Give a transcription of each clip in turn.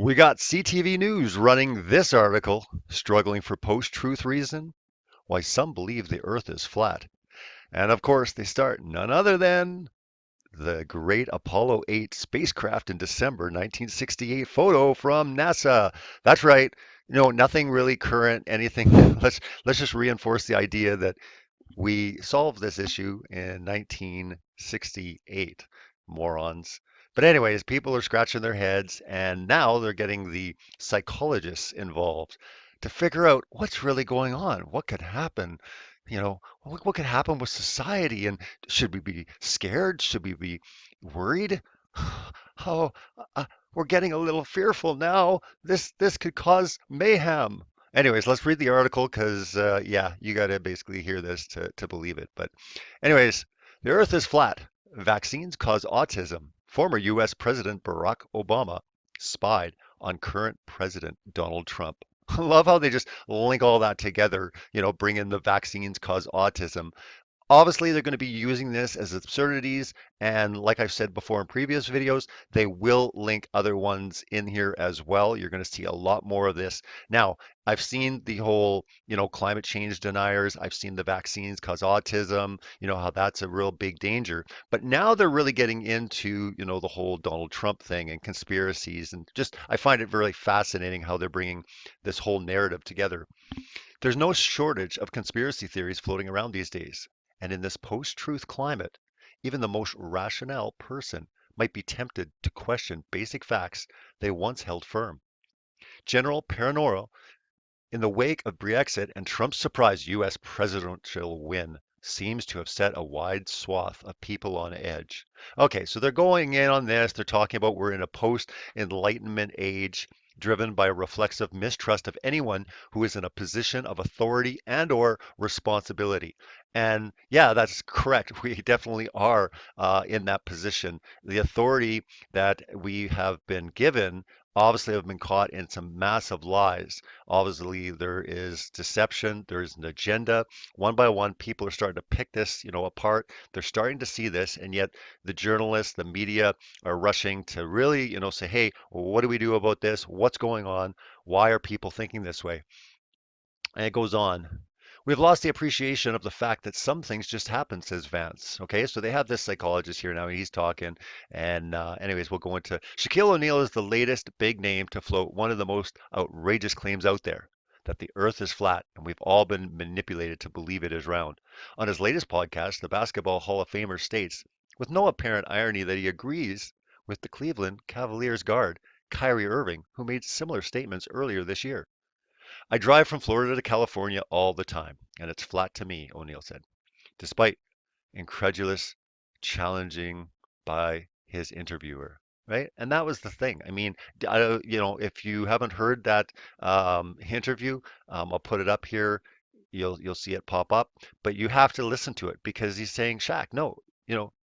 We got CTV News running this article, struggling for post-truth reason, why some believe the Earth is flat. And of course, they start none other than the great Apollo 8 spacecraft in December 1968 photo from NASA. That's right. Nothing really current, anything. Let's just reinforce the idea that we solved this issue in 1968. Morons. But anyways, people are scratching their heads, and now they're getting the psychologists involved to figure out what's really going on. What could happen? What could happen with society? And should we be scared? Should we be worried? Oh, uh, we're getting a little fearful now. This could cause mayhem. Anyways, let's read the article because, yeah, you got to basically hear this to believe it. But, anyways, the Earth is flat. Vaccines cause autism. Former U.S. President Barack Obama spied on current President Donald Trump. I love how they just link all that together, bring in the vaccines cause autism. Obviously, they're going to be using this as absurdities, and like I've said before in previous videos, they will link other ones in here as well. You're going to see a lot more of this. Now, I've seen the whole, climate change deniers. I've seen the vaccines cause autism, how that's a real big danger. But now they're really getting into, the whole Donald Trump thing and conspiracies, and just I find it very fascinating how they're bringing this whole narrative together. There's no shortage of conspiracy theories floating around these days. And in this post-truth climate, even the most rational person might be tempted to question basic facts they once held firm. General paranoia in the wake of Brexit and Trump's surprise U.S. presidential win seems to have set a wide swath of people on edge. Okay, so they're going in on this. They're talking about we're in a post-enlightenment age driven by a reflexive mistrust of anyone who is in a position of authority and or responsibility. And yeah, that's correct. We definitely are in that position. The authority that we have been given obviously have been caught in some massive lies. Obviously, there is deception, there's an agenda. One by one, people are starting to pick this, apart. They're starting to see this, and yet the journalists, the media are rushing to really, say, hey, what do we do about this? What's going on? Why are people thinking this way? And it goes on. We've lost the appreciation of the fact that some things just happen, says Vance. Okay, so they have this psychologist here now, and he's talking. And anyways, we'll go into Shaquille O'Neal is the latest big name to float one of the most outrageous claims out there, that the earth is flat, and we've all been manipulated to believe it is round. On his latest podcast, the Basketball Hall of Famer states, with no apparent irony, that he agrees with the Cleveland Cavaliers guard, Kyrie Irving, who made similar statements earlier this year. I drive from Florida to California all the time, and it's flat to me, O'Neill said, despite incredulous challenging by his interviewer. Right, and that was the thing. I mean, if you haven't heard that interview, I'll put it up here. You'll see it pop up, but you have to listen to it because he's saying, Shaq, no,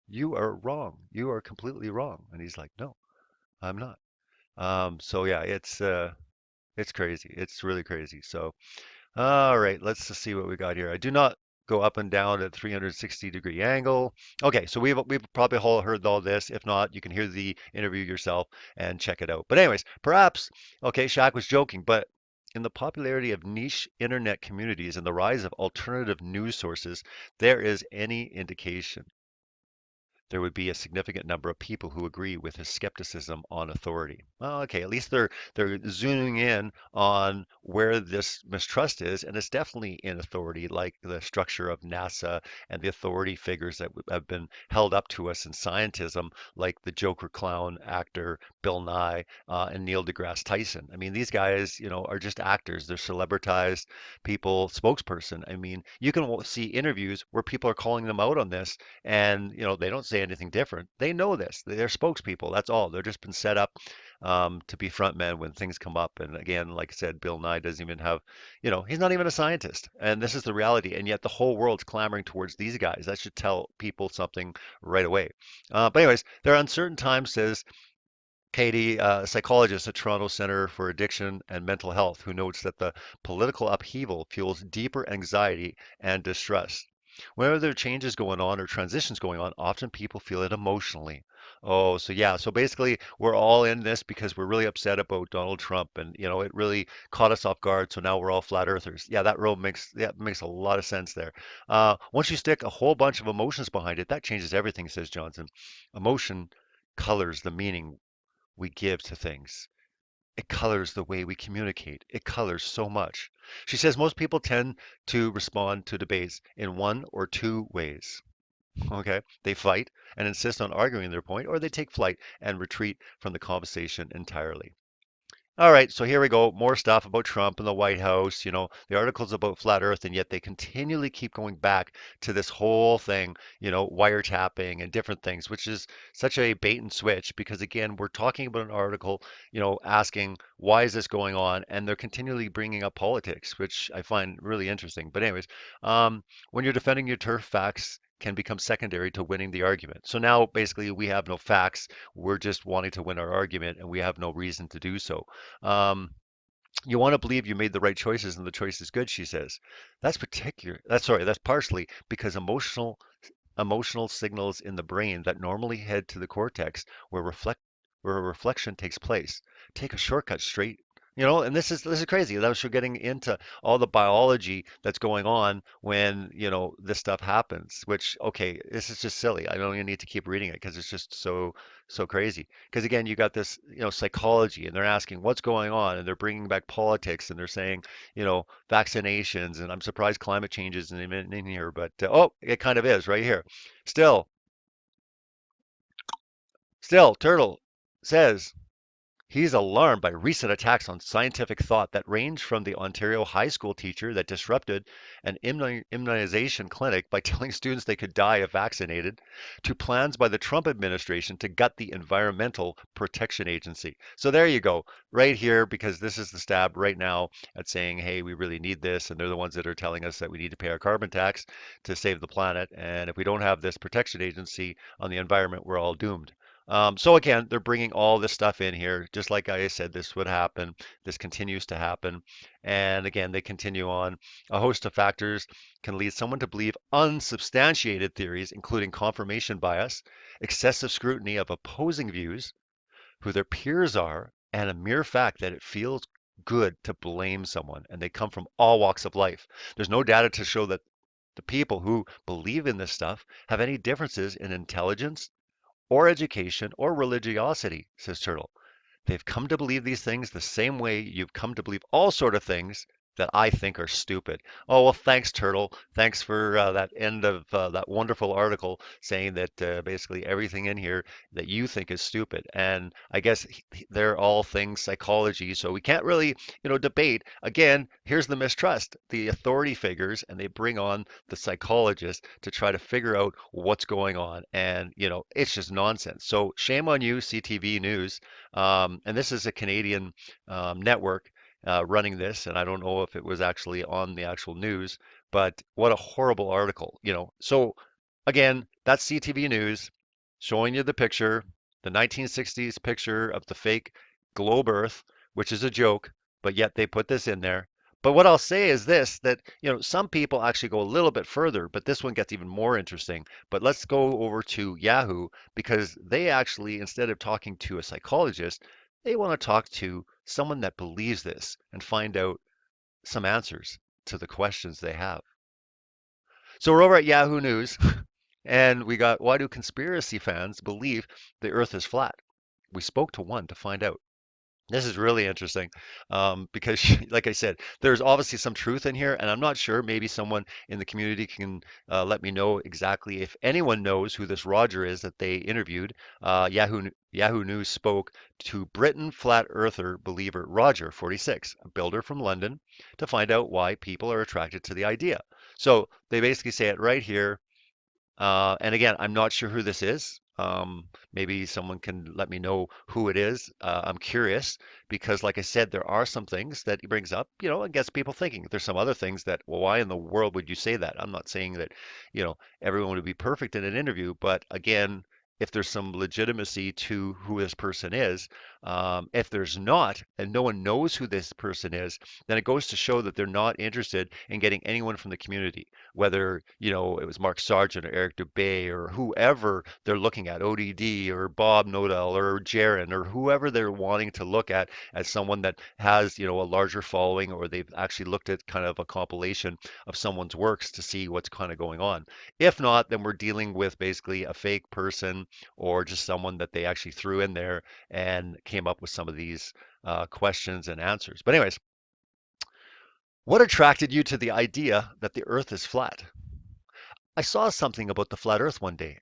you are wrong. You are completely wrong. And he's like, no, I'm not. So yeah, it's crazy. It's really crazy. So, all right, let's just see what we got here. I do not go up and down at 360-degree angle. Okay, so we've probably all heard all this. If not, you can hear the interview yourself and check it out. But anyways, perhaps, okay, Shaq was joking, but in the popularity of niche internet communities and the rise of alternative news sources, there is any indication there would be a significant number of people who agree with his skepticism on authority. Well, okay, at least they're zooming in on where this mistrust is, and it's definitely in authority, like the structure of NASA and the authority figures that have been held up to us in scientism, like the Joker clown actor Bill Nye and Neil deGrasse Tyson. I mean, these guys, are just actors. They're celebritized people, spokesperson. I mean, you can see interviews where people are calling them out on this and they don't say anything different. They know this. They're spokespeople. That's all. They're just been set up to be front men when things come up. And again, like I said, Bill Nye doesn't even have, he's not even a scientist. And this is the reality. And yet the whole world's clamoring towards these guys. That should tell people something right away. But anyways, there are uncertain times, says Katie, a psychologist at Toronto Centre for Addiction and Mental Health, who notes that the political upheaval fuels deeper anxiety and distrust. Whenever there are changes going on or transitions going on, often people feel it emotionally. Oh, so yeah, so basically we're all in this because we're really upset about Donald Trump and it really caught us off guard, so now we're all flat earthers. Yeah, that role makes a lot of sense there. Once you stick a whole bunch of emotions behind it, that changes everything, says Johnson. Emotion colors the meaning we give to things. It colors the way we communicate. It colors so much. She says most people tend to respond to debates in one or two ways. Okay. They fight and insist on arguing their point, or they take flight and retreat from the conversation entirely. All right, so here we go. More stuff about Trump and the White House. The articles about flat Earth, and yet they continually keep going back to this whole thing, wiretapping and different things, which is such a bait and switch because, again, we're talking about an article, asking why is this going on, and they're continually bringing up politics, which I find really interesting. But, anyways, when you're defending your turf, facts can become secondary to winning the argument. So now basically we have no facts. We're just wanting to win our argument, and we have no reason to do so. Um, you want to believe you made the right choices and the choice is good, she says. That's partially because emotional signals in the brain that normally head to the cortex where reflection takes place. Take a shortcut straight. And this is crazy. That was getting into all the biology that's going on when, this stuff happens, which, okay, this is just silly. I don't even need to keep reading it because it's just so crazy. Because again, you got this, psychology, and they're asking what's going on, and they're bringing back politics, and they're saying, vaccinations, and I'm surprised climate change isn't even in here, but oh, it kind of is right here. Still, Turtle says he's alarmed by recent attacks on scientific thought that range from the Ontario high school teacher that disrupted an immunization clinic by telling students they could die if vaccinated, to plans by the Trump administration to gut the Environmental Protection Agency. So there you go, right here, because this is the stab right now at saying, hey, we really need this. And they're the ones that are telling us that we need to pay our carbon tax to save the planet. And if we don't have this protection agency on the environment, we're all doomed. So again, they're bringing all this stuff in here, just like I said, this would happen. This continues to happen. And again, they continue on. A host of factors can lead someone to believe unsubstantiated theories, including confirmation bias, excessive scrutiny of opposing views, who their peers are, and a mere fact that it feels good to blame someone. And they come from all walks of life. There's no data to show that the people who believe in this stuff have any differences in intelligence or education or religiosity, says Turtle. They've come to believe these things the same way you've come to believe all sort of things that I think are stupid. Oh, well, thanks, Turtle. Thanks for that end of that wonderful article saying that basically everything in here that you think is stupid. And I guess they're all things psychology, so we can't really, debate. Again, here's the mistrust. The authority figures, and they bring on the psychologists to try to figure out what's going on. And, it's just nonsense. So shame on you, CTV News. And this is a Canadian network running this, and I don't know if it was actually on the actual news, but what a horrible article, So again, that's CTV News showing you the picture, the 1960s picture of the fake globe Earth, which is a joke, but yet they put this in there. But what I'll say is this, that, some people actually go a little bit further, but this one gets even more interesting. But let's go over to Yahoo because they actually, instead of talking to a psychologist, they want to talk to someone that believes this and find out some answers to the questions they have. So we're over at Yahoo News, and we got, why do conspiracy fans believe the Earth is flat? We spoke to one to find out. This is really interesting because, like I said, there's obviously some truth in here, and I'm not sure. Maybe someone in the community can let me know exactly if anyone knows who this Roger is that they interviewed. Yahoo News spoke to Britain flat earther believer Roger, 46, a builder from London, to find out why people are attracted to the idea. So they basically say it right here. And again, I'm not sure who this is. Maybe someone can let me know who it is. I'm curious because, like I said, there are some things that he brings up, and gets people thinking. There's some other things that, well, why in the world would you say that? I'm not saying that, everyone would be perfect in an interview, but again, if there's some legitimacy to who this person is. If there's not, and no one knows who this person is, then it goes to show that they're not interested in getting anyone from the community, whether, it was Mark Sargent or Eric Dubay or whoever they're looking at, ODD or Bob Nodell or Jaron or whoever they're wanting to look at as someone that has, a larger following, or they've actually looked at kind of a compilation of someone's works to see what's kind of going on. If not, then we're dealing with basically a fake person or just someone that they actually threw in there and came up with some of these questions and answers. But anyways, what attracted you to the idea that the Earth is flat? I saw something about the flat Earth one day,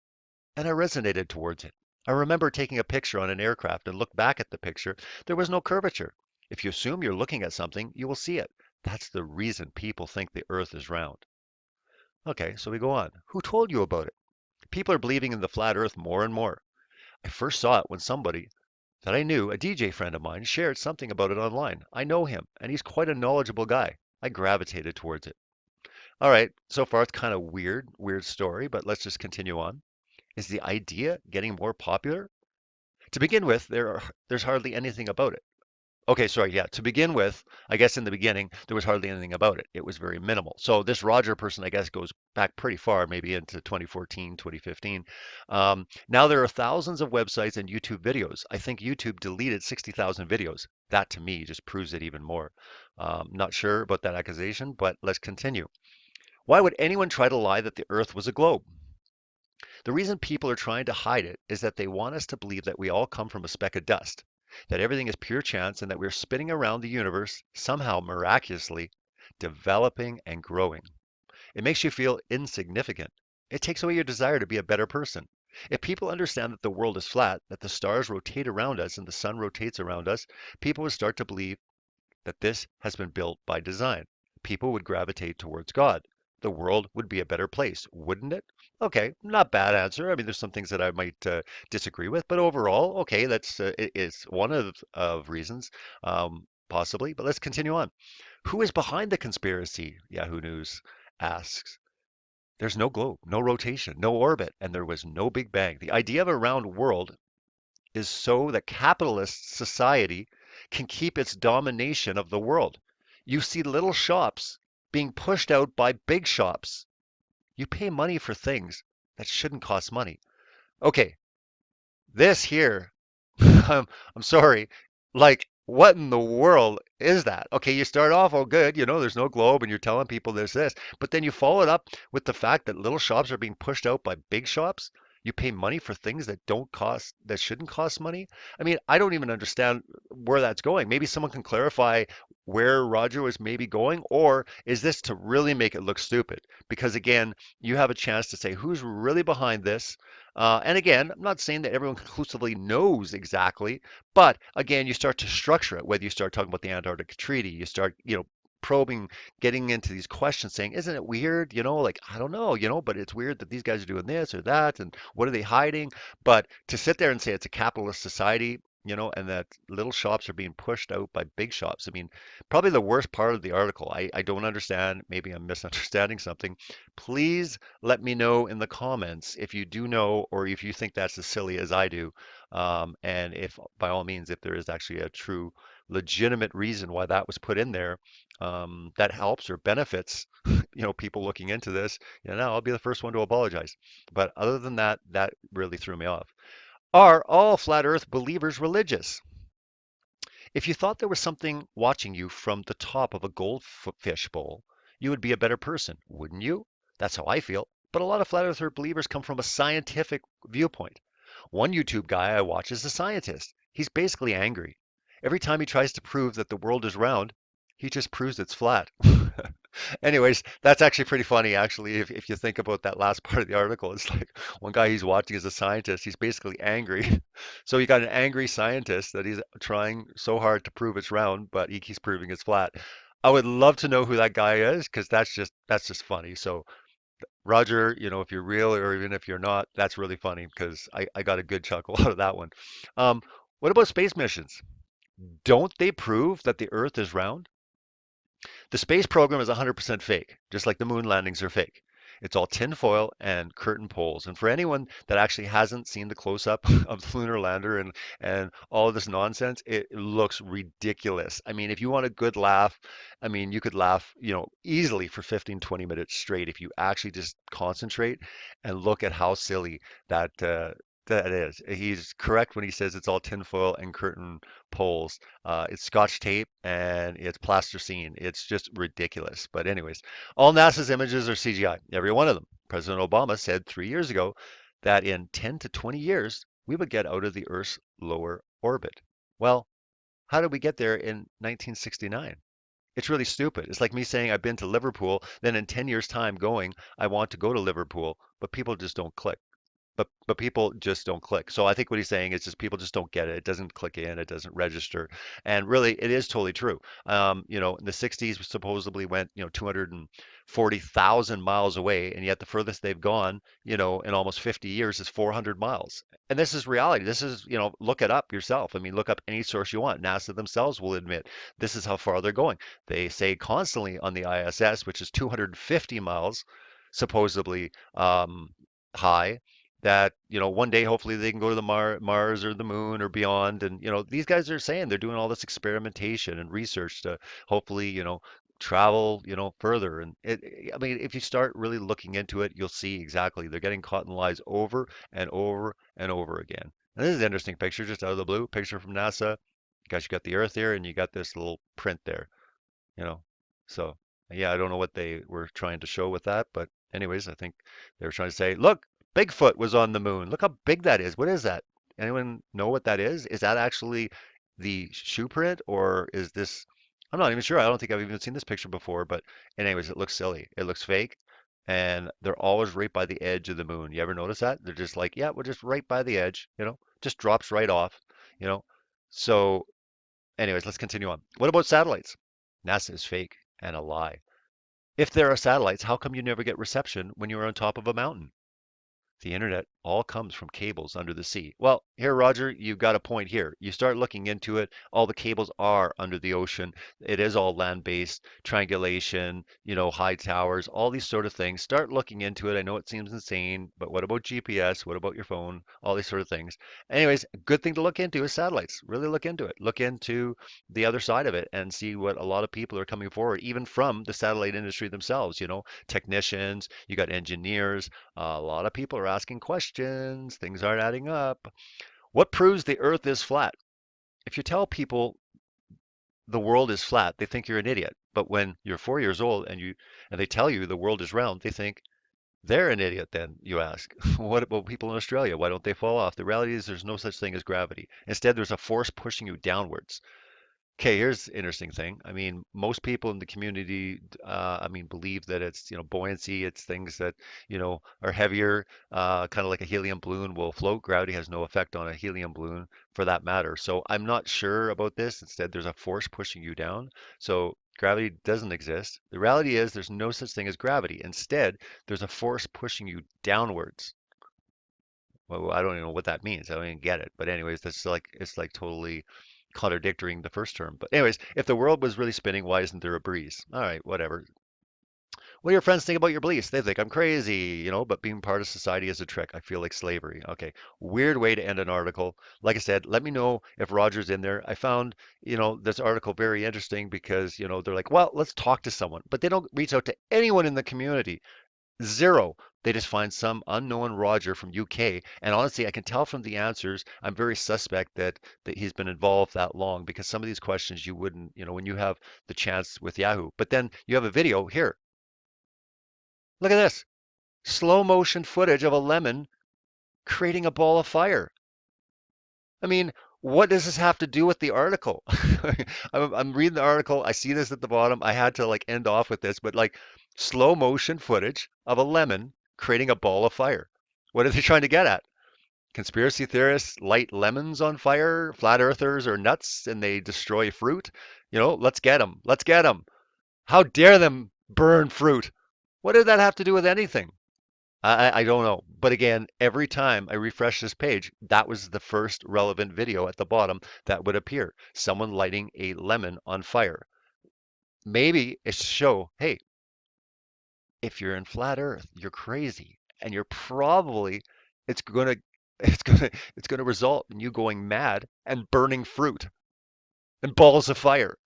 and I resonated towards it. I remember taking a picture on an aircraft and looked back at the picture. There was no curvature. If you assume you're looking at something, you will see it. That's the reason people think the Earth is round. Okay, so we go on. Who told you about it? People are believing in the flat Earth more and more. I first saw it when somebody that I knew, a DJ friend of mine, shared something about it online. I know him, and he's quite a knowledgeable guy. I gravitated towards it. All right, so far it's kind of weird story, but let's just continue on. Is the idea getting more popular? To begin with, there's hardly anything about it. Okay, sorry, yeah. To begin with, I guess in the beginning, there was hardly anything about it. It was very minimal. So this Roger person, I guess, goes back pretty far, maybe into 2014, 2015. Now there are thousands of websites and YouTube videos. I think YouTube deleted 60,000 videos. That to me just proves it even more. Not sure about that accusation, but let's continue. Why would anyone try to lie that the Earth was a globe? The reason people are trying to hide it is that they want us to believe that we all come from a speck of dust, that everything is pure chance, and that we're spinning around the universe, somehow miraculously developing and growing. It makes you feel insignificant. It takes away your desire to be a better person. If people understand that the world is flat, that the stars rotate around us and the sun rotates around us, people would start to believe that this has been built by design. People would gravitate towards God. The world would be a better place, wouldn't it? Okay, not bad answer. I mean, there's some things that I might disagree with, but overall, okay, that's it is one of reasons, possibly. But let's continue on. Who is behind the conspiracy? Yahoo News asks. There's no globe, no rotation, no orbit, and there was no Big Bang. The idea of a round world is so that capitalist society can keep its domination of the world. You see little shops being pushed out by big shops. You pay money for things that shouldn't cost money. Okay, this here, I'm sorry, like, what in the world is that? Okay, you start off, oh, good, there's no globe, and you're telling people there's this, but then you follow it up with the fact that little shops are being pushed out by big shops. You pay money for things that don't cost, that shouldn't cost money. I mean, I don't even understand where that's going. Maybe someone can clarify where Roger was maybe going, or is this to really make it look stupid? Because again, you have a chance to say who's really behind this. And again, I'm not saying that everyone conclusively knows exactly, but again, you start to structure it, whether you start talking about the Antarctic Treaty, you start, probing, getting into these questions saying, isn't it weird? Like, I don't know, but it's weird that these guys are doing this or that, and what are they hiding? But to sit there and say it's a capitalist society, and that little shops are being pushed out by big shops. I mean, probably the worst part of the article. I don't understand. Maybe I'm misunderstanding something. Please let me know in the comments if you do know or if you think that's as silly as I do. And if, by all means, if there is actually a true, legitimate reason why that was put in there, that helps or benefits, people looking into this, I'll be the first one to apologize. But other than that, that really threw me off. Are all flat earth believers religious? If you thought there was something watching you from the top of a goldfish bowl, you would be a better person, wouldn't you? That's how I feel. But a lot of flat earther believers come from a scientific viewpoint. One YouTube guy I watch is a scientist. He's basically angry. Every time he tries to prove that the world is round, he just proves it's flat. Anyways, that's actually pretty funny, actually, if you think about that last part of the article. It's like one guy he's watching is a scientist. He's basically angry. So you got an angry scientist that he's trying so hard to prove it's round, but he keeps proving it's flat. I would love to know who that guy is because that's just funny. So Roger, if you're real or even if you're not, that's really funny because I got a good chuckle out of that one. Um, what about space missions? Don't they prove that the Earth is round? The space program is 100% fake, just like the moon landings are fake. It's all tinfoil and curtain poles. And for anyone that actually hasn't seen the close-up of the lunar lander and all of this nonsense, it looks ridiculous. I mean, if you want a good laugh, I mean, you could laugh, easily for 15, 20 minutes straight if you actually just concentrate and look at how silly that is. He's correct when he says it's all tinfoil and curtain poles. It's Scotch tape and it's plasticine. It's just ridiculous. But anyways, all NASA's images are CGI, every one of them. President Obama said 3 years ago that in 10 to 20 years, we would get out of the Earth's lower orbit. Well, how did we get there in 1969? It's really stupid. It's like me saying I've been to Liverpool, then in 10 years' time going, I want to go to Liverpool, but people just don't click. But people just don't click. So I think what he's saying is just people just don't get it. It doesn't click in. It doesn't register. And really, it is totally true. In the 60s, we supposedly went, 240,000 miles away, and yet the furthest they've gone, in almost 50 years is 400 miles. And this is reality. This is, look it up yourself. I mean, look up any source you want. NASA themselves will admit this is how far they're going. They say constantly on the ISS, which is 250 miles, supposedly high, that one day hopefully they can go to the Mars or the moon or beyond. And these guys are saying they're doing all this experimentation and research to hopefully travel further. And I mean, if you start really looking into it, you'll see exactly they're getting caught in lies over and over and over again. And this is an interesting picture, just out of the blue, picture from NASA. Guys, you got the Earth here, and you got this little print there you know. So yeah, I don't know what they were trying to show with that, but anyways, I think they were trying to say, look, Bigfoot was on the moon. Look how big that is. What is that? Anyone know what that is? Is that actually the shoe print, or is this? I'm not even sure. I don't think I've even seen this picture before, but anyways, it looks silly. It looks fake. And they're always right by the edge of the moon. You ever notice that? They're just like, yeah, we're just right by the edge, just drops right off, you know. So anyways, let's continue on. What about satellites? NASA is fake and a lie. If there are satellites, how come you never get reception when you're on top of a mountain? The internet all comes from cables under the sea. Well, here, Roger, you've got a point here. You start looking into it, all the cables are under the ocean. It is all land-based, triangulation, high towers, all these sort of things. Start looking into it. I know it seems insane, but what about GPS? What about your phone? All these sort of things. Anyways, a good thing to look into is satellites. Really look into it. Look into the other side of it and see what a lot of people are coming forward, even from the satellite industry themselves, technicians, you got engineers, a lot of people are asking questions. Things aren't adding up. What proves the earth is flat? If you tell people the world is flat, they think you're an idiot. But when you're 4 years old and they tell you the world is round, they think they're an idiot then, you ask. What about people in Australia? Why don't they fall off? The reality is there's no such thing as gravity. Instead, there's a force pushing you downwards. Okay, here's the interesting thing. I mean, most people in the community, believe that it's, buoyancy. It's things that, are heavier, kind of like a helium balloon will float. Gravity has no effect on a helium balloon for that matter. So I'm not sure about this. Instead, there's a force pushing you down. So gravity doesn't exist. The reality is there's no such thing as gravity. Instead, there's a force pushing you downwards. Well, I don't even know what that means. I don't even get it. But anyways, that's like it's like totally contradicting the first term. But anyways, if the world was really spinning, why isn't there a breeze? All right, whatever. What do your friends think about your beliefs? They think I'm crazy, but being part of society is a trick. I feel like slavery. Okay, weird way to end an article. Like I said, let me know if Roger's in there. I found, this article very interesting because, they're like, well, let's talk to someone, but they don't reach out to anyone in the community. Zero. They just find some unknown Roger from UK. And honestly, I can tell from the answers, I'm very suspect that he's been involved that long because some of these questions you wouldn't, when you have the chance with Yahoo. But then you have a video here. Look at this. Slow motion footage of a lemon creating a ball of fire. I mean, what does this have to do with the article? I'm reading the article. I see this at the bottom. I had to like end off with this, but like slow motion footage of a lemon creating a ball of fire. What are they trying to get at? Conspiracy theorists light lemons on fire, flat earthers are nuts and they destroy fruit. Let's get them. Let's get them. How dare them burn fruit? What did that have to do with anything? I don't know. But again, every time I refresh this page, that was the first relevant video at the bottom that would appear. Someone lighting a lemon on fire. Maybe it's to show, hey, if you're in flat Earth, you're crazy, and you're probably it's gonna it's gonna it's gonna result in you going mad and burning fruit and balls of fire.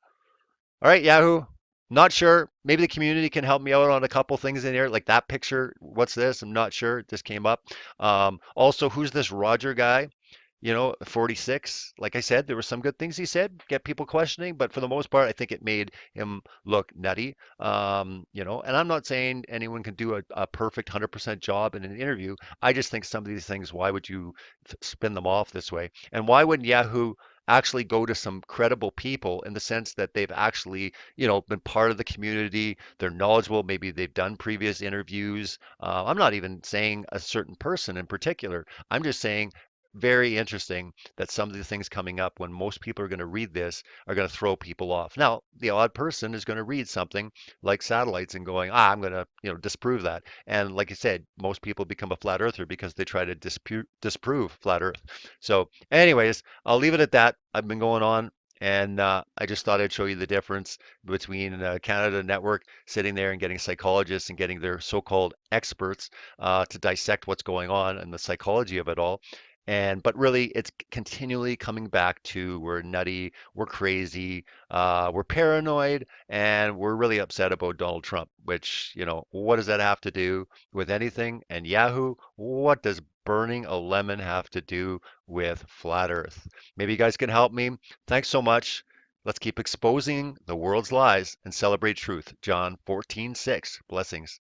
All right, Yahoo. Not sure. Maybe the community can help me out on a couple things in here, like that picture. What's this? I'm not sure. This came up. Also, who's this Roger guy? 46. Like I said, there were some good things he said, get people questioning, but for the most part, I think it made him look nutty. And I'm not saying anyone can do a perfect 100% job in an interview. I just think some of these things, why would you spin them off this way? And why wouldn't Yahoo actually go to some credible people in the sense that they've actually, been part of the community, they're knowledgeable, maybe they've done previous interviews. I'm not even saying a certain person in particular. I'm just saying very interesting that some of the things coming up when most people are going to read this are going to throw people off. Now, the odd person is going to read something like satellites and going, I'm going to, disprove that. And like I said, most people become a flat earther because they try to disprove flat Earth. So, anyways, I'll leave it at that. I've been going on. And I just thought I'd show you the difference between Canada Network sitting there and getting psychologists and getting their so-called experts to dissect what's going on and the psychology of it all. But really, it's continually coming back to we're nutty, we're crazy, we're paranoid, and we're really upset about Donald Trump, which, what does that have to do with anything? And Yahoo, what does burning a lemon have to do with flat Earth? Maybe you guys can help me. Thanks so much. Let's keep exposing the world's lies and celebrate truth. John 14:6. Blessings.